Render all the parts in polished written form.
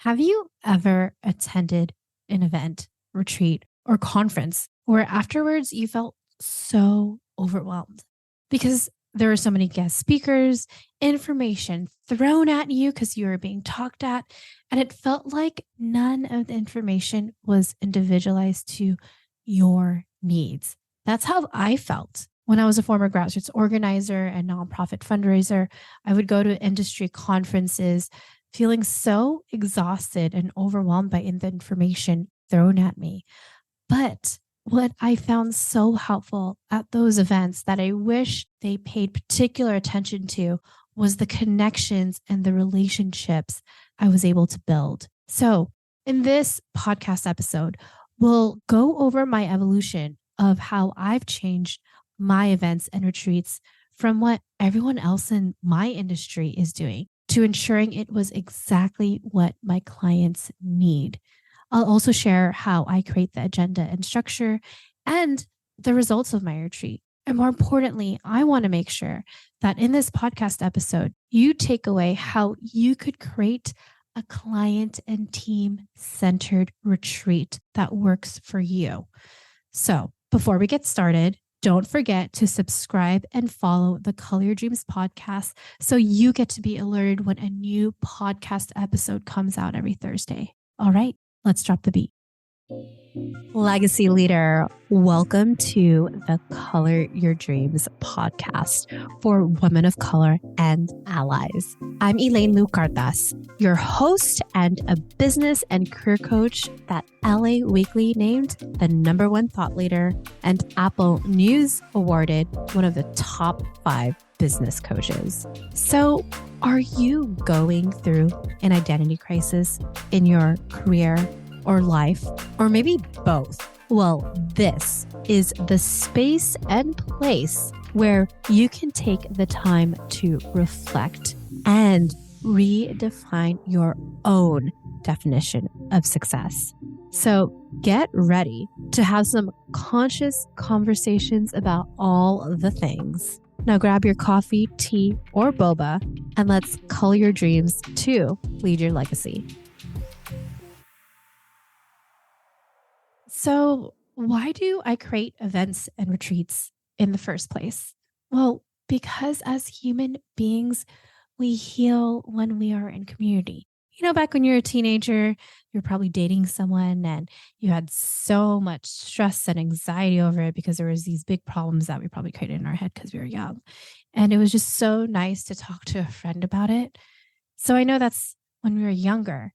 Have you ever attended an event, retreat, or conference where afterwards you felt so overwhelmed because there were so many guest speakers, information thrown at you because you were being talked at, and it felt like none of the information was individualized to your needs? That's how I felt when I was a former grassroots organizer and nonprofit fundraiser. I would go to industry conferences feeling so exhausted and overwhelmed by the information thrown at me. But what I found so helpful at those events that I wish they paid particular attention to was the connections and the relationships I was able to build. So, in this podcast episode, we'll go over my evolution of how I've changed my events and retreats from what everyone else in my industry is doing to ensuring it was exactly what my clients need. I'll also share how I create the agenda and structure and the results of my retreat. And more importantly, I want to make sure that in this podcast episode, you take away how you could create a client and team centered retreat that works for you. So before we get started, don't forget to subscribe and follow the Color Your Dreams podcast so you get to be alerted when a new podcast episode comes out every Thursday. All right, let's drop the beat. Legacy leader, welcome to the Color Your Dreams podcast for women of color and allies. I'm Elaine Lou Cartas, your host and a business and career coach that LA Weekly named the #1 thought leader and Apple News awarded one of the top 5 business coaches. So, are you going through an identity crisis in your career or life, or maybe both? Well, this is the space and place where you can take the time to reflect and redefine your own definition of success. So get ready to have some conscious conversations about all the things. Now grab your coffee, tea, or boba, and let's color your dreams to lead your legacy. So, why do I create events and retreats in the first place? Well, because as human beings, we heal when we are in community. Back when you're a teenager, you're probably dating someone and you had so much stress and anxiety over it because there was these big problems that we probably created in our head because we were young. And it was just so nice to talk to a friend about it. So I know that's when we were younger,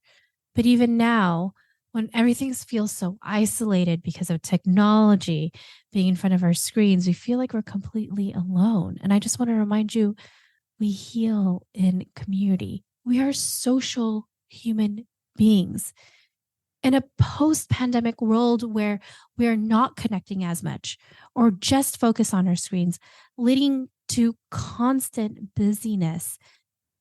but even now, when everything feels so isolated because of technology being in front of our screens, we feel like we're completely alone. And I just want to remind you, we heal in community. We are social human beings. In a post-pandemic world where we are not connecting as much or just focus on our screens, leading to constant busyness,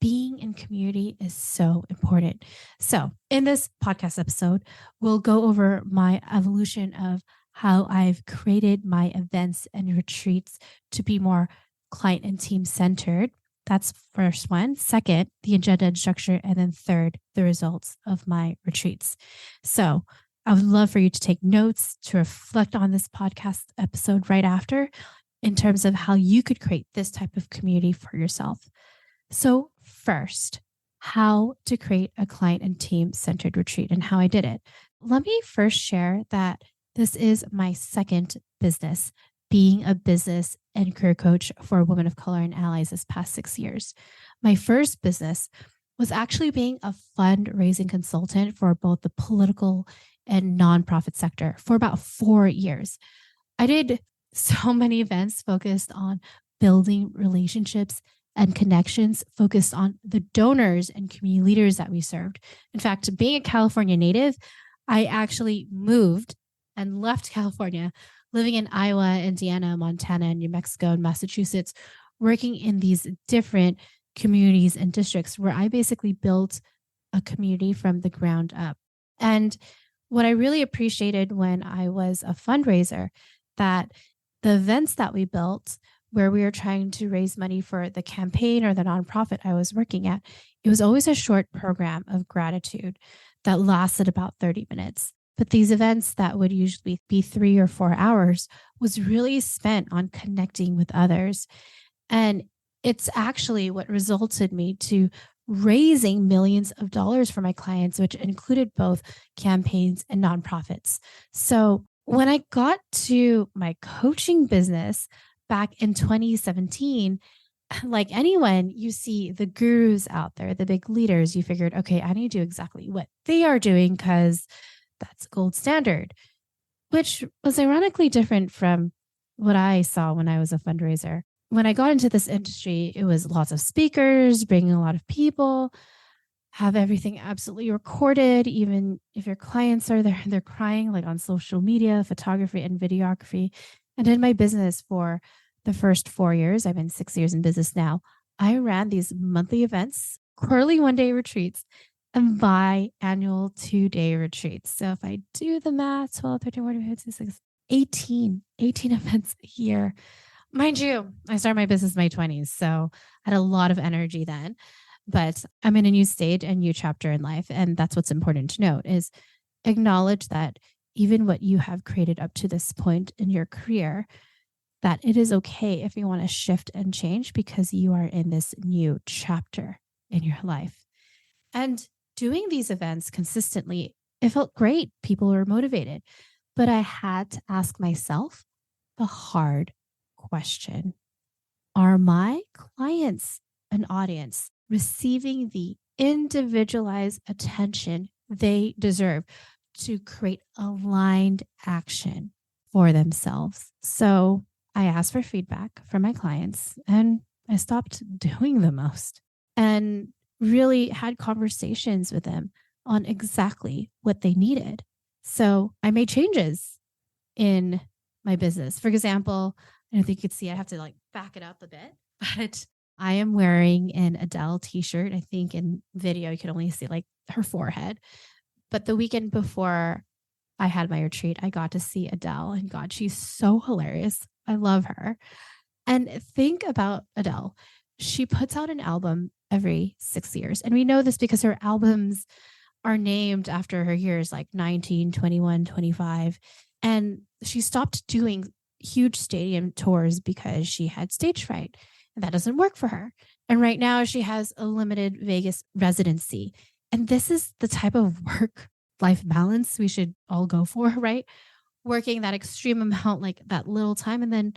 being in community is so important. So in this podcast episode, we'll go over my evolution of how I've created my events and retreats to be more client and team centered. That's first one. Second, the agenda and structure. And then third, the results of my retreats. So I would love for you to take notes to reflect on this podcast episode right after in terms of how you could create this type of community for yourself. So first, how to create a client and team centered retreat and how I did it. Let me first share that this is my second business, being a business and career coach for women of color and allies this past 6 years. My first business was actually being a fundraising consultant for both the political and nonprofit sector for about 4 years. I did so many events focused on building relationships and connections, focused on the donors and community leaders that we served. In fact, being a California native, I actually moved and left California, living in Iowa, Indiana, Montana, New Mexico, and Massachusetts, working in these different communities and districts where I basically built a community from the ground up. And what I really appreciated when I was a fundraiser, that the events that we built where we were trying to raise money for the campaign or the nonprofit I was working at, it was always a short program of gratitude that lasted about 30 minutes. But these events that would usually be 3 or 4 hours was really spent on connecting with others. And it's actually what resulted me to raising millions of dollars for my clients, which included both campaigns and nonprofits. So when I got to my coaching business back in 2017, like anyone, you see the gurus out there, the big leaders, you figured, okay, I need to do exactly what they are doing because that's gold standard, which was ironically different from what I saw when I was a fundraiser. When I got into this industry, it was lots of speakers, bringing a lot of people, have everything absolutely recorded. Even if your clients are there, they're crying like on social media, photography and videography. And in my business for the first 4 years, I've been 6 years in business now, I ran these monthly events, quarterly 1-day retreats, and biannual 2-day retreats. So if I do the math, 12, 13, 14, 15, 16, 18 events a year. Mind you, I started my business in my 20s, so I had a lot of energy then. But I'm in a new stage, a new chapter in life. And that's what's important to note is acknowledge that even what you have created up to this point in your career, that it is okay if you want to shift and change because you are in this new chapter in your life. And doing these events consistently, it felt great. People were motivated. But I had to ask myself the hard question. Are my clients and audience receiving the individualized attention they deserve to create aligned action for themselves? So I asked for feedback from my clients and I stopped doing the most and really had conversations with them on exactly what they needed. So I made changes in my business. For example, I don't think you could see, I have to like back it up a bit, but I am wearing an Adele t-shirt. I think in video, you can only see like her forehead. But the weekend before I had my retreat, I got to see Adele and God, she's so hilarious. I love her. And think about Adele. She puts out an album every 6 years. And we know this because her albums are named after her years like 19, 21, 25. And she stopped doing huge stadium tours because she had stage fright and that doesn't work for her. And right now she has a limited Vegas residency. And this is the type of work life balance we should all go for, right? Working that extreme amount, like that little time, and then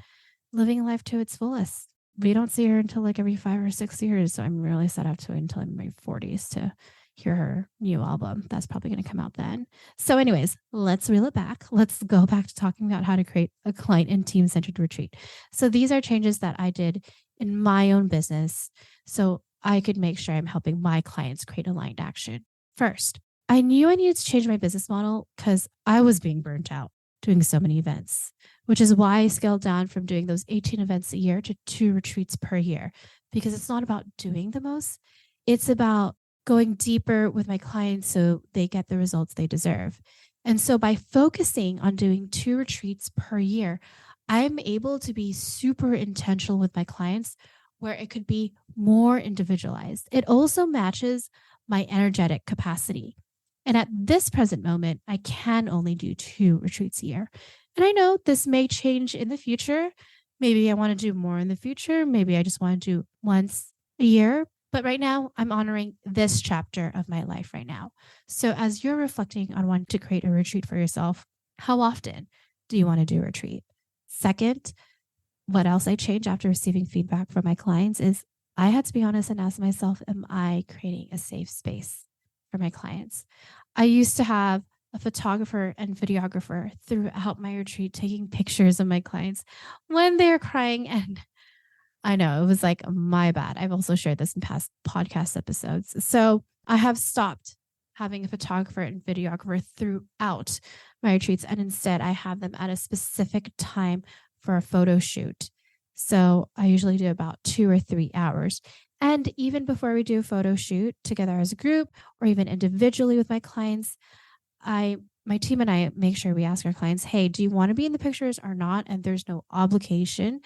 living life to its fullest. We don't see her until like every 5 or 6 years. So I'm really set up to wait until I'm in my 40s to hear her new album. That's probably going to come out then. So anyways, let's reel it back. Let's go back to talking about how to create a client and team-centered retreat. So these are changes that I did in my own business so I could make sure I'm helping my clients create aligned action. First, I knew I needed to change my business model because I was being burnt out doing so many events, which is why I scaled down from doing those 18 events a year to 2 retreats per year, because it's not about doing the most. It's about going deeper with my clients so they get the results they deserve. And so by focusing on doing 2 retreats per year, I'm able to be super intentional with my clients where it could be more individualized. It also matches my energetic capacity. And at this present moment, I can only do 2 retreats a year. And I know this may change in the future. Maybe I want to do more in the future. Maybe I just want to do once a year. But right now, I'm honoring this chapter of my life right now. So as you're reflecting on wanting to create a retreat for yourself, how often do you want to do a retreat? Second, what else I changed after receiving feedback from my clients is I had to be honest and ask myself, am I creating a safe space for my clients? I used to have a photographer and videographer throughout my retreat taking pictures of my clients when they're crying. And I know it was like my bad. I've also shared this in past podcast episodes. So I have stopped having a photographer and videographer throughout my retreats. And instead I have them at a specific time for a photo shoot. So I usually do about 2 or 3 hours. And even before we do a photo shoot together as a group or even individually with my clients, my team and I make sure we ask our clients, hey, do you want to be in the pictures or not? And there's no obligation.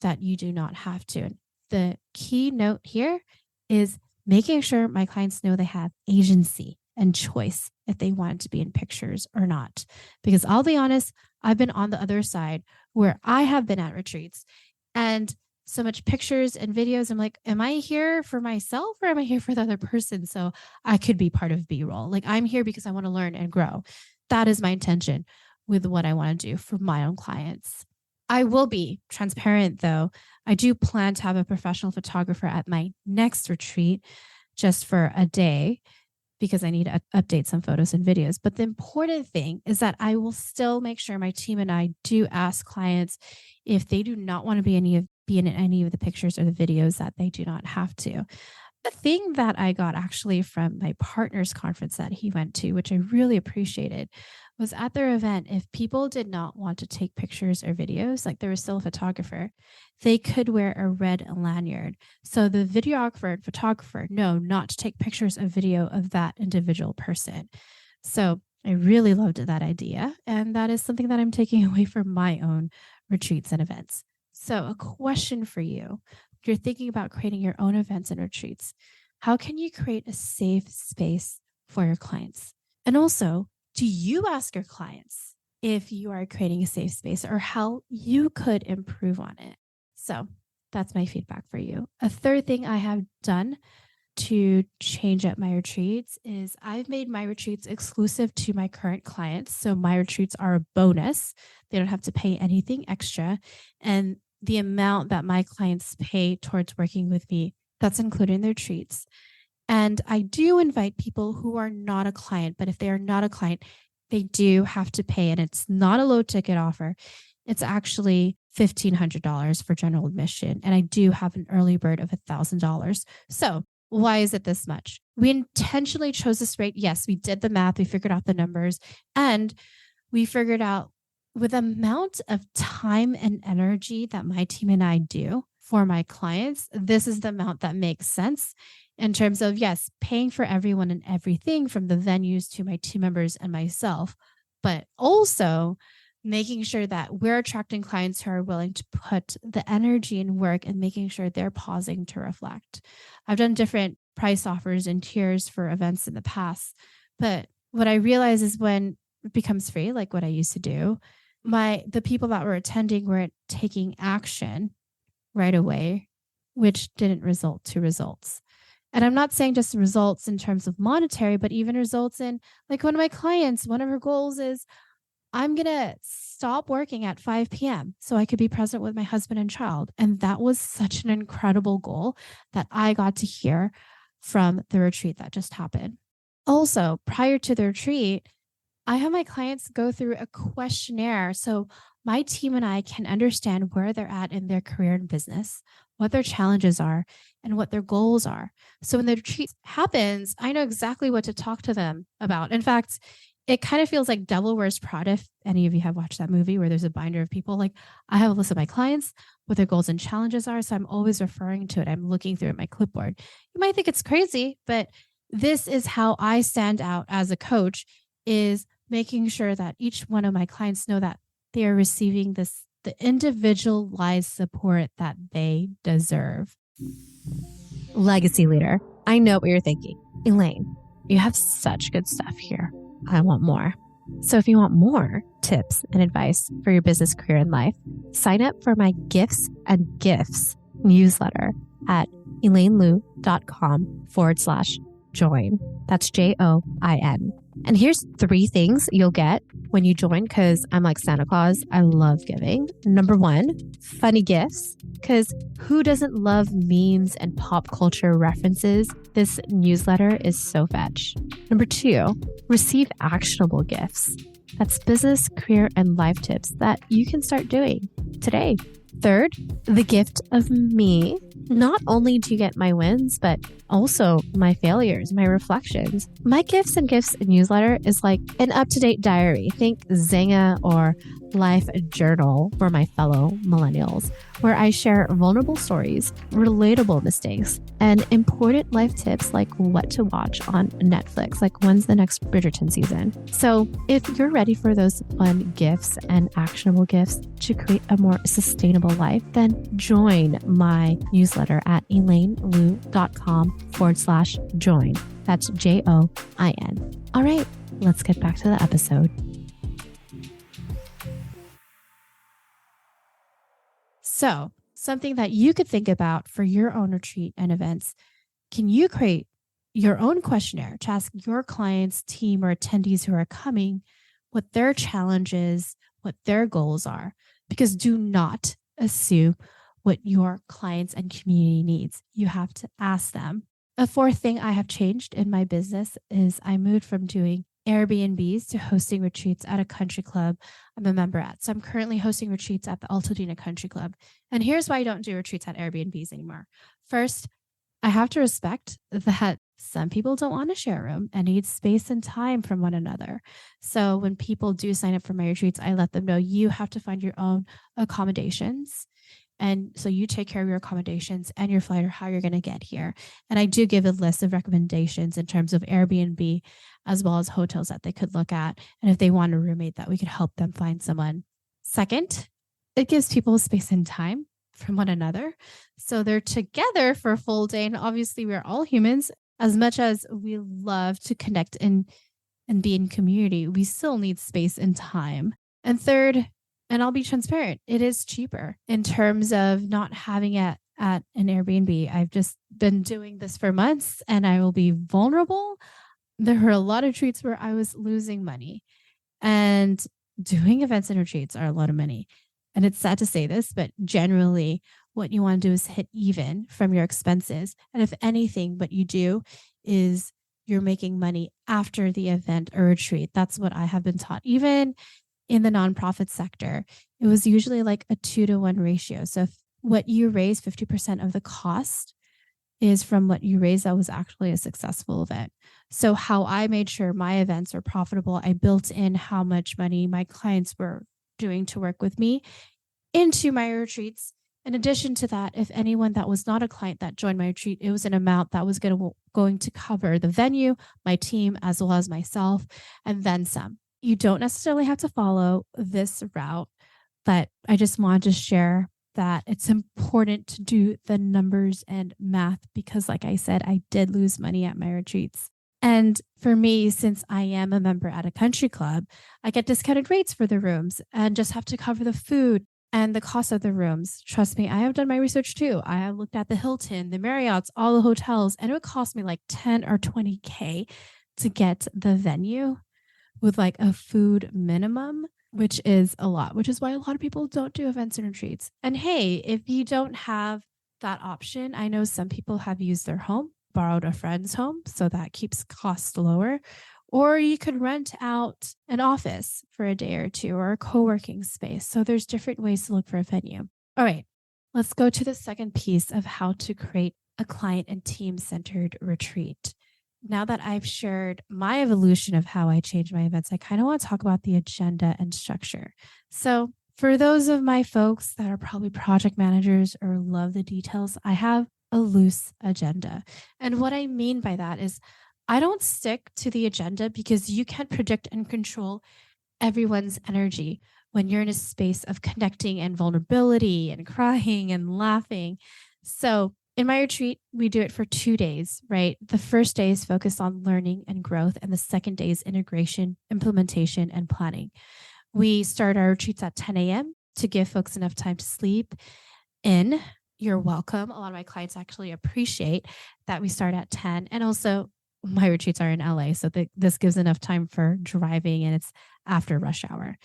that you do not have to. The key note here is making sure my clients know they have agency and choice if they want to be in pictures or not. Because I'll be honest, I've been on the other side where I have been at retreats and so much pictures and videos. I'm like, am I here for myself or am I here for the other person? So I could be part of B-roll. Like I'm here because I want to learn and grow. That is my intention with what I want to do for my own clients. I will be transparent though. I do plan to have a professional photographer at my next retreat just for a day because I need to update some photos and videos. But the important thing is that I will still make sure my team and I do ask clients if they do not want to be in any of the pictures or the videos that they do not have to. The thing that I got actually from my partner's conference that he went to, which I really appreciated, was at their event, if people did not want to take pictures or videos, like there was still a photographer, they could wear a red lanyard. So the videographer and photographer know not to take pictures of video of that individual person. So I really loved that idea. And that is something that I'm taking away from my own retreats and events. So a question for you. If you're thinking about creating your own events and retreats, how can you create a safe space for your clients? And also, do you ask your clients if you are creating a safe space or how you could improve on it? So that's my feedback for you. A third thing I have done to change up my retreats is I've made my retreats exclusive to my current clients. So my retreats are a bonus. They don't have to pay anything extra. And the amount that my clients pay towards working with me, that's including their treats. And I do invite people who are not a client, but if they are not a client, they do have to pay. And it's not a low ticket offer. It's actually $1,500 for general admission. And I do have an early bird of $1,000. So why is it this much? We intentionally chose this rate. Yes, we did the math. We figured out the numbers and we figured out with the amount of time and energy that my team and I do for my clients, this is the amount that makes sense in terms of, yes, paying for everyone and everything from the venues to my team members and myself, but also making sure that we're attracting clients who are willing to put the energy and work and making sure they're pausing to reflect. I've done different price offers and tiers for events in the past, but what I realize is when it becomes free, like what I used to do, the people that were attending weren't taking action right away, which didn't result to results. And I'm not saying just results in terms of monetary, but even results in like one of my clients, one of her goals is I'm going to stop working at 5 p.m. so I could be present with my husband and child. And that was such an incredible goal that I got to hear from the retreat that just happened. Also, prior to the retreat, I have my clients go through a questionnaire so my team and I can understand where they're at in their career and business, what their challenges are, and what their goals are. So when the retreat happens, I know exactly what to talk to them about. In fact, it kind of feels like Devil Wears Prada, if any of you have watched that movie where there's a binder of people. Like I have a list of my clients, what their goals and challenges are. So I'm always referring to it. I'm looking through at my clipboard. You might think it's crazy, but this is how I stand out as a coach, is making sure that each one of my clients know that they are receiving the individualized support that they deserve. Legacy leader, I know what you're thinking. Elaine, you have such good stuff here. I want more. So if you want more tips and advice for your business, career, and life, sign up for my Gifts and Gifts newsletter at elainelu.com/join. That's JOIN. And here's 3 things you'll get when you join, because I'm like Santa Claus. I love giving. Number 1, funny gifts, because who doesn't love memes and pop culture references? This newsletter is so fetch. Number 2, receive actionable gifts. That's business, career, and life tips that you can start doing today. Third, the gift of me. Not only do you get my wins, but also my failures, my reflections. My Gifts and Gifts newsletter is like an up-to-date diary. Think Zynga or life journal for my fellow millennials, where I share vulnerable stories, relatable mistakes, and important life tips like what to watch on Netflix, like when's the next Bridgerton season. So if you're ready for those fun gifts and actionable gifts to create a more sustainable life, then join my newsletter at elainelu.com/join. That's JOIN. All right, let's get back to the episode. So, something that you could think about for your own retreat and events, can you create your own questionnaire to ask your clients, team, or attendees who are coming what their challenges, what their goals are? Because do not assume what your clients and community needs. You have to ask them. A fourth thing I have changed in my business is I moved from doing Airbnbs to hosting retreats at a country club I'm a member at. So I'm currently hosting retreats at the Altadena Country Club. And here's why I don't do retreats at Airbnbs anymore. First, I have to respect that some people don't want to share a room and need space and time from one another. So when people do sign up for my retreats, I let them know you have to find your own accommodations. And so you take care of your accommodations and your flight or how you're going to get here. And I do give a list of recommendations in terms of Airbnb as well as hotels that they could look at. And if they want a roommate, that we could help them find someone. Second, it gives people space and time from one another. So they're together for a full day. And obviously, we're all humans. As much as we love to connect and be in community, we still need space and time. And third, and I'll be transparent, it is cheaper in terms of not having it at an Airbnb. I've just been doing this for months and I will be vulnerable. There were a lot of retreats where I was losing money, and doing events and retreats are a lot of money. And it's sad to say this, but generally what you want to do is hit even from your expenses. And if anything, what you do is you're making money after the event or retreat. That's what I have been taught. Even in the nonprofit sector, it was usually like a 2-to-1 ratio. So if what you raise, 50% of the cost is from what you raised that was actually a successful event. So how I made sure my events are profitable, I built in how much money my clients were doing to work with me into my retreats. In addition to that, if anyone that was not a client that joined my retreat, it was an amount that was going to cover the venue, my team, as well as myself, and then some. You don't necessarily have to follow this route, but I just wanted to share that it's important to do the numbers and math because, like I said, I did lose money at my retreats. And for me, since I am a member at a country club, I get discounted rates for the rooms and just have to cover the food and the cost of the rooms. Trust me, I have done my research too. I have looked at the Hilton, the Marriott's, all the hotels, and it would cost me like 10 or 20K to get the venue with like a food minimum, which is a lot, which is why a lot of people don't do events and retreats. And hey, if you don't have that option, I know some people have used their home, borrowed a friend's home, so that keeps costs lower. Or you could rent out an office for a day or two or a co-working space. So there's different ways to look for a venue. All right, let's go to the second piece of how to create a client and team-centered retreat. Now that I've shared my evolution of how I change my events, I kind of want to talk about the agenda and structure. So for those of my folks that are probably project managers or love the details, I have a loose agenda. And what I mean by that is I don't stick to the agenda because you can't predict and control everyone's energy when you're in a space of connecting and vulnerability and crying and laughing. So in my retreat, we do it for 2 days, right? The first day is focused on learning and growth, and the second day is integration, implementation, and planning. We start our retreats at 10 a.m. to give folks enough time to sleep in. You're welcome. A lot of my clients actually appreciate that we start at 10. And also, my retreats are in LA, so this gives enough time for driving, and it's after rush hour.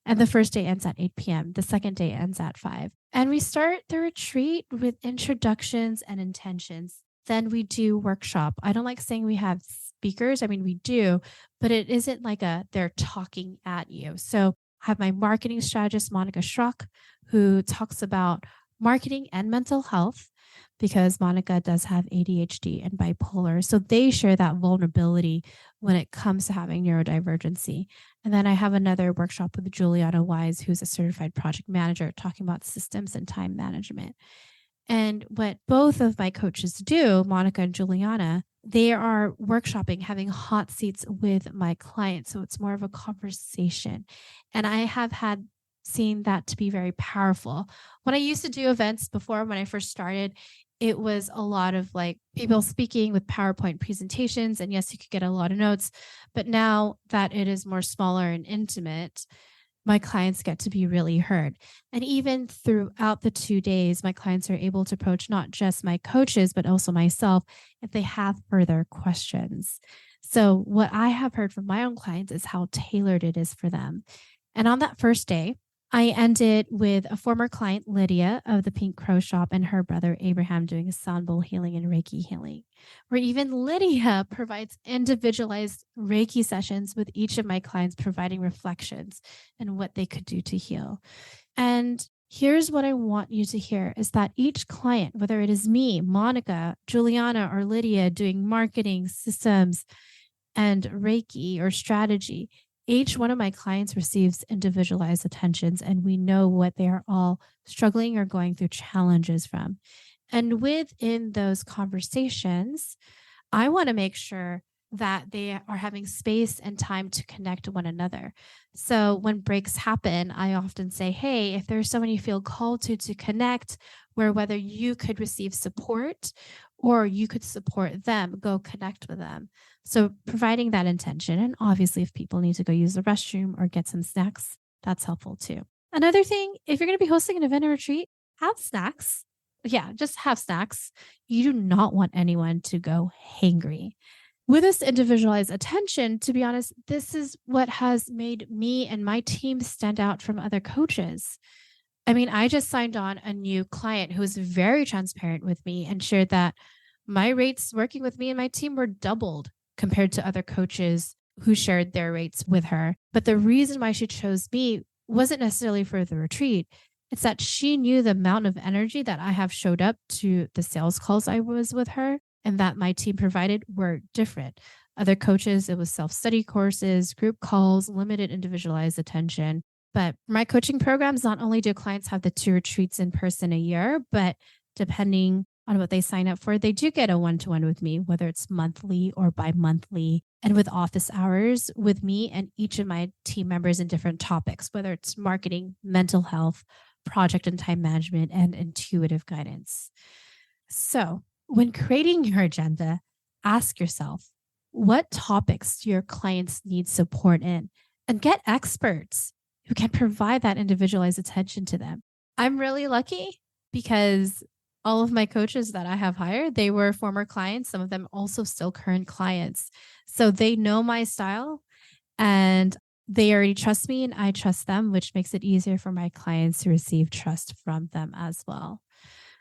And the first day ends at 8 p.m. The second day ends at 5. And we start the retreat with introductions and intentions. Then we do workshop. I don't like saying we have speakers. I mean, we do, but it isn't like they're talking at you. So I have my marketing strategist, Monica Schrock, who talks about marketing and mental health. because Monica does have ADHD and bipolar. So they share that vulnerability when it comes to having neurodivergency. And then I have another workshop with Juliana Wise, who's a certified project manager, talking about systems and time management. And what both of my coaches do, Monica and Juliana, they are workshopping, having hot seats with my clients. So it's more of a conversation. And I have had seen that to be very powerful. When I used to do events before, when I first started, it was a lot of like people speaking with PowerPoint presentations. And yes, you could get a lot of notes. But now that it is more smaller and intimate, my clients get to be really heard. And even throughout the 2 days, my clients are able to approach not just my coaches, but also myself if they have further questions. So, what I have heard from my own clients is how tailored it is for them. And on that first day, I ended with a former client, Lydia of the Pink Crow Shop, and her brother, Abraham, doing a sound bowl healing and Reiki healing, where even Lydia provides individualized Reiki sessions with each of my clients, providing reflections and what they could do to heal. And here's what I want you to hear is that each client, whether it is me, Monica, Juliana, or Lydia doing marketing, systems, and Reiki or strategy, each one of my clients receives individualized attentions, and we know what they are all struggling or going through challenges from. And within those conversations, I want to make sure that they are having space and time to connect to one another. So when breaks happen, I often say, hey, if there's someone you feel called to connect, where whether you could receive support or you could support them, go connect with them. So providing that intention. And obviously, if people need to go use the restroom or get some snacks, that's helpful too. Another thing, if you're going to be hosting an event or retreat, have snacks. Yeah, just have snacks. You do not want anyone to go hangry. With this individualized attention, to be honest, this is what has made me and my team stand out from other coaches. I mean, I just signed on a new client who was very transparent with me and shared that my rates working with me and my team were doubled compared to other coaches who shared their rates with her. But the reason why she chose me wasn't necessarily for the retreat. It's that she knew the amount of energy that I have showed up to the sales calls I was with her and that my team provided were different. Other coaches, it was self-study courses, group calls, limited individualized attention. But my coaching programs, not only do clients have the 2 retreats in person a year, but depending on what they sign up for, they do get a one-to-one with me, whether it's monthly or bi-monthly, and with office hours with me and each of my team members in different topics, whether it's marketing, mental health, project and time management, and intuitive guidance. So when creating your agenda, ask yourself, what topics do your clients need support in? And get experts who can provide that individualized attention to them. I'm really lucky because all of my coaches that I have hired, they were former clients, some of them also still current clients. So they know my style and they already trust me and I trust them, which makes it easier for my clients to receive trust from them as well.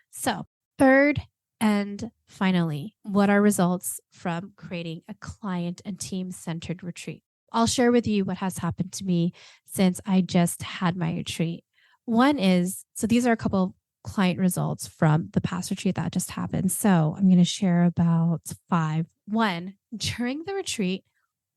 So, third and finally, what are results from creating a client and team centered retreat? I'll share with you what has happened to me since I just had my retreat. One is, so these are a couple of client results from the past retreat that just happened. So I'm going to share about 5. One, during the retreat,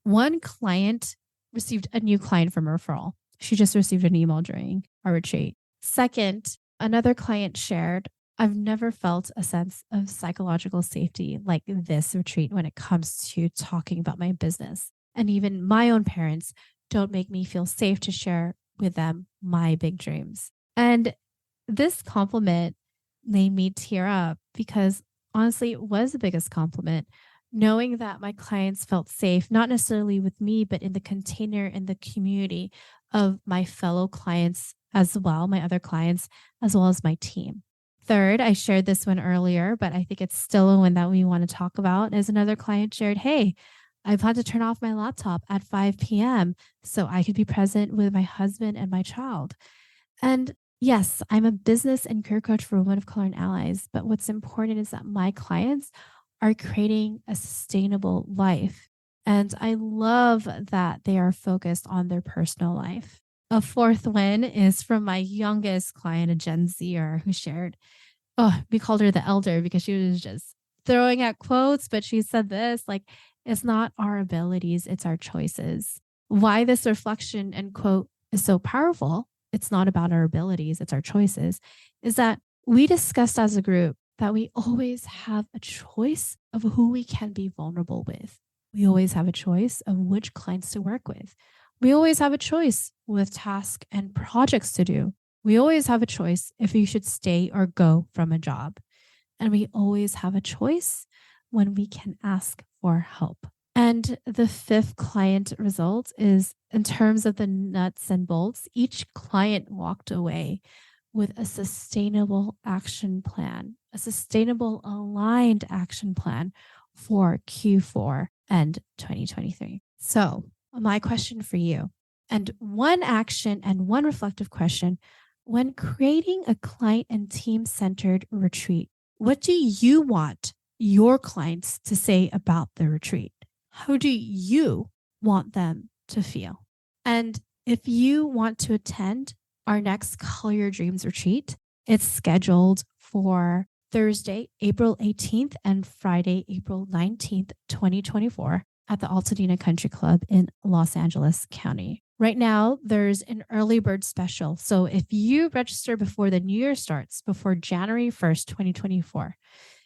one client received a new client from referral. She just received an email during our retreat. Second, another client shared, I've never felt a sense of psychological safety like this retreat when it comes to talking about my business. And even my own parents don't make me feel safe to share with them my big dreams. And this compliment made me tear up because honestly, it was the biggest compliment. Knowing that my clients felt safe, not necessarily with me, but in the container in the community of my fellow clients as well, my other clients, as well as my team. Third, I shared this one earlier, but I think it's still a one that we want to talk about. As another client shared, hey, I've had to turn off my laptop at 5 p.m. so I could be present with my husband and my child. And yes, I'm a business and career coach for women of color and allies, but what's important is that my clients are creating a sustainable life. And I love that they are focused on their personal life. A fourth win is from my youngest client, a Gen Zer, who shared, we called her the elder because she was just throwing out quotes, but she said this, like, it's not our abilities, it's our choices. Why this reflection and quote is so powerful, it's not about our abilities, it's our choices, is that we discussed as a group that we always have a choice of who we can be vulnerable with. We always have a choice of which clients to work with. We always have a choice with tasks and projects to do. We always have a choice if you should stay or go from a job. And we always have a choice when we can ask for help. And the fifth client result is in terms of the nuts and bolts, each client walked away with a sustainable action plan, a sustainable aligned action plan for Q4 and 2023. So, my question for you, and one action and one reflective question: when creating a client and team centered retreat, what do you want your clients to say about the retreat? How do you want them to feel? And if you want to attend our next Color Your Dreams retreat, it's scheduled for Thursday, April 18th and Friday, April 19th, 2024 at the Altadena Country Club in Los Angeles County. Right now, there's an early bird special. So if you register before the new year starts, before January 1st, 2024,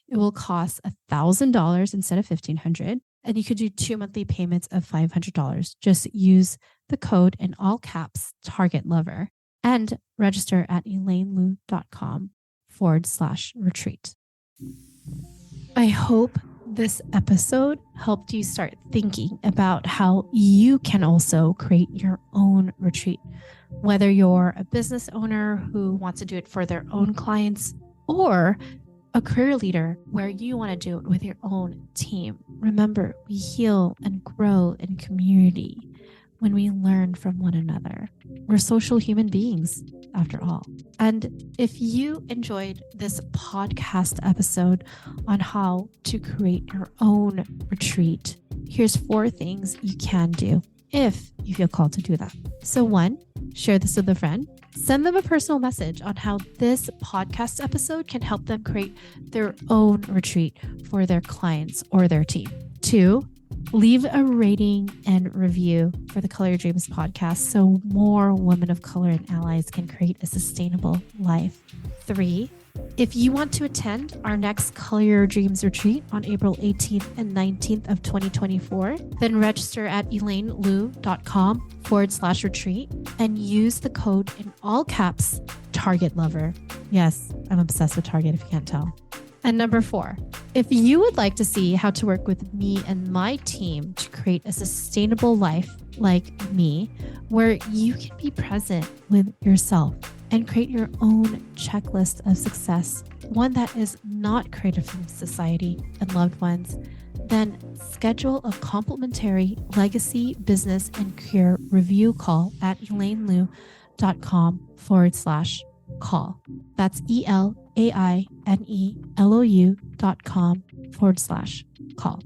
it will cost $1,000 instead of $1,500. And you could do 2 monthly payments of $500. Just use the code in all caps, Target Lover, and register at elainelu.com/retreat. I hope this episode helped you start thinking about how you can also create your own retreat, whether you're a business owner who wants to do it for their own clients or a career leader where you want to do it with your own team. Remember, we heal and grow in community when we learn from one another. We're social human beings, after all. And if you enjoyed this podcast episode on how to create your own retreat, here's 4 things you can do if you feel called to do that. So 1, share this with a friend. Send them a personal message on how this podcast episode can help them create their own retreat for their clients or their team. 2, leave a rating and review for the Color Your Dreams podcast so more women of color and allies can create a sustainable life. 3, if you want to attend our next Color Your Dreams retreat on April 18th and 19th of 2024, then register at elainelu.com/retreat and use the code in all caps, Target Lover. Yes, I'm obsessed with Target if you can't tell. And number 4, if you would like to see how to work with me and my team to create a sustainable life like me, where you can be present with yourself and create your own checklist of success, one that is not created from society and loved ones, then schedule a complimentary legacy, business, and career review call at elainelu.com/call. That's ELAINELOU.com/call.